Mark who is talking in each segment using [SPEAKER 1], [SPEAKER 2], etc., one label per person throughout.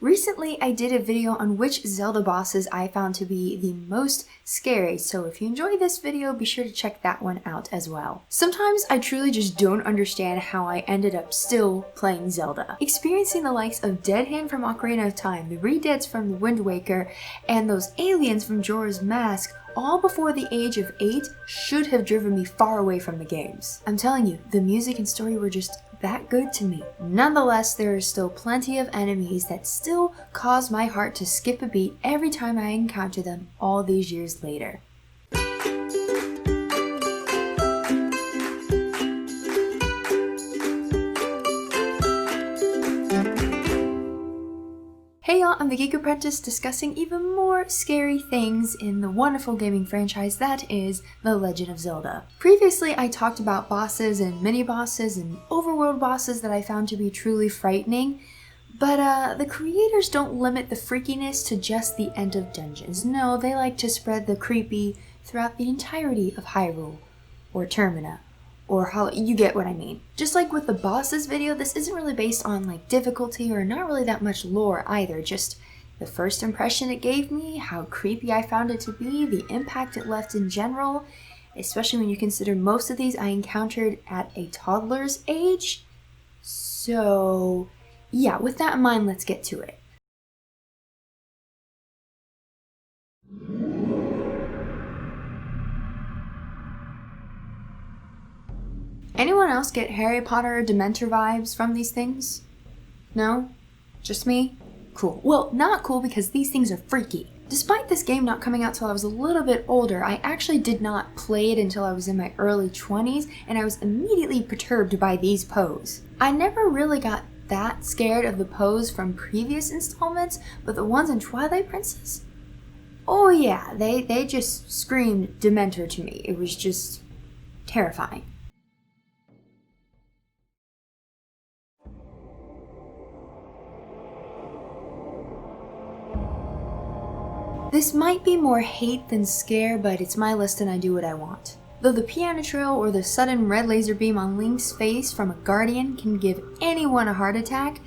[SPEAKER 1] Recently, I did a video on which Zelda bosses I found to be the most scary, so if you enjoyed this video, be sure to check that one out as well. Sometimes I truly just don't understand how I ended up still playing Zelda. Experiencing the likes of Dead Hand from Ocarina of Time, the Redeads from the Wind Waker, and those aliens from Majora's Mask all before the age of 8 should have driven me far away from the games. I'm telling you, the music and story were just that good to me. Nonetheless, there are still plenty of enemies that still cause my heart to skip a beat every time I encounter them all these years later. Hey y'all, I'm the Geek Apprentice discussing even more scary things in the wonderful gaming franchise that is The Legend of Zelda. Previously, I talked about bosses and mini-bosses and overworld bosses that I found to be truly frightening, but the creators don't limit the freakiness to just the end of dungeons. No, they like to spread the creepy throughout the entirety of Hyrule, or Termina, or how you get what I mean. Just like with the bosses video, this isn't really based on like difficulty or not really that much lore either, just the first impression it gave me, how creepy I found it to be, the impact it left in general, especially when you consider most of these I encountered at a toddler's age. So yeah, with that in mind, let's get to it. Anyone else get Harry Potter or Dementor vibes from these things? No? Just me? Cool. Well, not cool because these things are freaky. Despite this game not coming out till I was a little bit older, I actually did not play it until I was in my early 20s, and I was immediately perturbed by these pose. I never really got that scared of the pose from previous installments, but the ones in Twilight Princess? Oh yeah, they just screamed Dementor to me. It was just terrifying. This might be more hate than scare, but it's my list and I do what I want. Though the piano trail or the sudden red laser beam on Link's face from a guardian can give anyone a heart attack,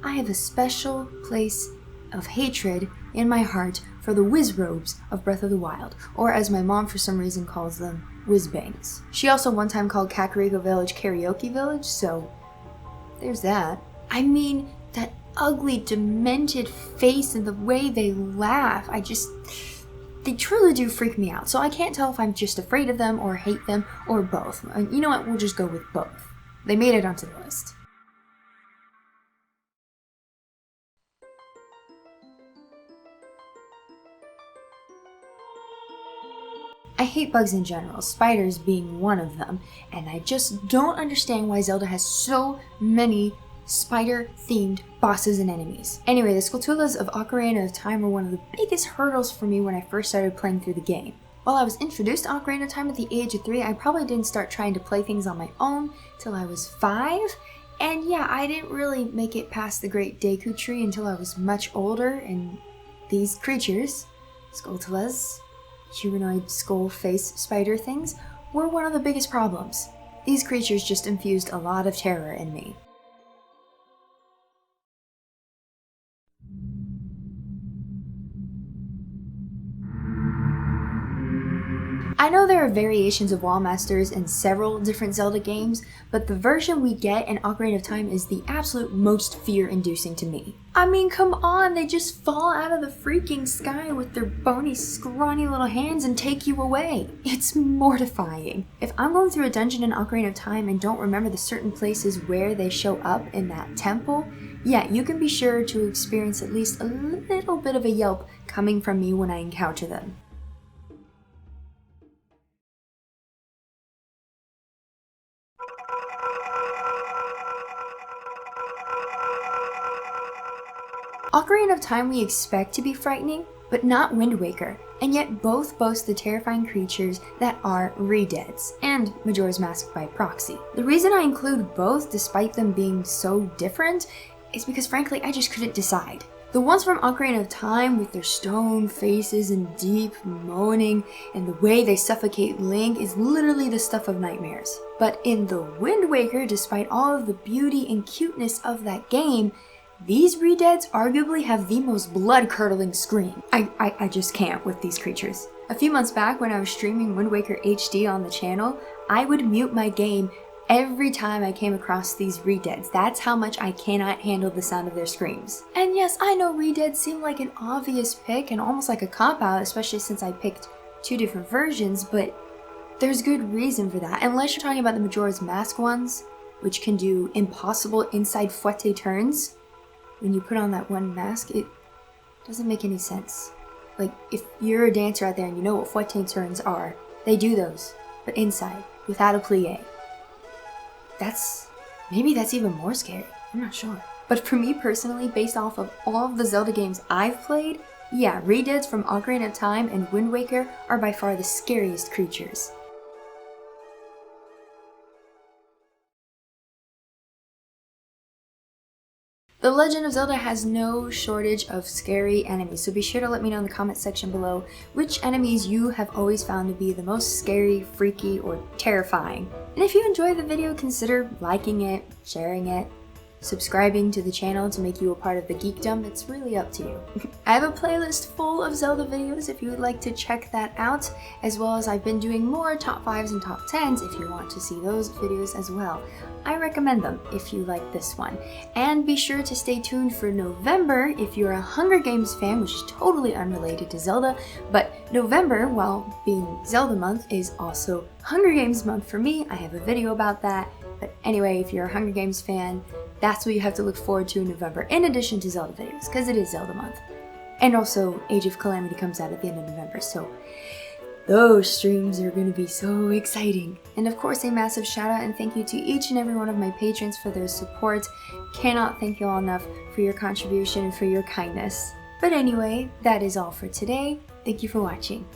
[SPEAKER 1] I have a special place of hatred in my heart for the Whizrobes of Breath of the Wild, or as my mom for some reason calls them, Whizbanks. She also one time called Kakariko Village Karaoke Village, so there's that. I mean, that ugly, demented face and the way they laugh, they truly do freak me out. So I can't tell if I'm just afraid of them or hate them or both. And you know what, we'll just go with both. They made it onto the list. I hate bugs in general, spiders being one of them, and I just don't understand why Zelda has so many spider-themed bosses and enemies. Anyway, the Skulltulas of Ocarina of Time were one of the biggest hurdles for me when I first started playing through the game. While I was introduced to Ocarina of Time at the age of 3, I probably didn't start trying to play things on my own till I was 5, and yeah, I didn't really make it past the Great Deku Tree until I was much older, and these creatures, Skulltulas, humanoid skull face spider things, were one of the biggest problems. These creatures just infused a lot of terror in me. I know there are variations of Wall Masters in several different Zelda games, but the version we get in Ocarina of Time is the absolute most fear-inducing to me. I mean, come on, they just fall out of the freaking sky with their bony, scrawny little hands and take you away. It's mortifying. If I'm going through a dungeon in Ocarina of Time and don't remember the certain places where they show up in that temple, yeah, you can be sure to experience at least a little bit of a yelp coming from me when I encounter them. Ocarina of Time we expect to be frightening, but not Wind Waker, and yet both boast the terrifying creatures that are Redeads, and Majora's Mask by proxy. The reason I include both, despite them being so different, is because frankly I just couldn't decide. The ones from Ocarina of Time with their stone faces and deep moaning and the way they suffocate Link is literally the stuff of nightmares. But in the Wind Waker, despite all of the beauty and cuteness of that game, These Redeads arguably have the most blood-curdling scream. I just can't with these creatures. A few months back when I was streaming Wind Waker HD on the channel, I would mute my game every time I came across these Redeads. That's how much I cannot handle the sound of their screams. And yes, I know Redeads seem like an obvious pick and almost like a cop-out, especially since I picked 2 different versions, but there's good reason for that. Unless you're talking about the Majora's Mask ones, which can do impossible inside fouette turns. When you put on that one mask, it doesn't make any sense. Like, if you're a dancer out there and you know what fouette turns are, they do those, but inside, without a plie. Maybe that's even more scary. I'm not sure. But for me personally, based off of all of the Zelda games I've played, yeah, Redeads from Ocarina of Time and Wind Waker are by far the scariest creatures. The Legend of Zelda has no shortage of scary enemies, so be sure to let me know in the comment section below which enemies you have always found to be the most scary, freaky, or terrifying. And if you enjoyed the video, consider liking it, sharing it, subscribing to the channel to make you a part of the geekdom. It's really up to you. I have a playlist full of Zelda videos if you would like to check that out, as well as I've been doing more top 5s and top 10s if you want to see those videos as well. I recommend them if you like this one. And be sure to stay tuned for November if you're a Hunger Games fan, which is totally unrelated to Zelda, but November, while being Zelda month, is also Hunger Games month for me. I have a video about that. But anyway, if you're a Hunger Games fan, that's what you have to look forward to in November, in addition to Zelda videos, because it is Zelda month. And also, Age of Calamity comes out at the end of November, so those streams are going to be so exciting. And of course, a massive shout out and thank you to each and every one of my patrons for their support. Cannot thank you all enough for your contribution and for your kindness. But anyway, that is all for today. Thank you for watching.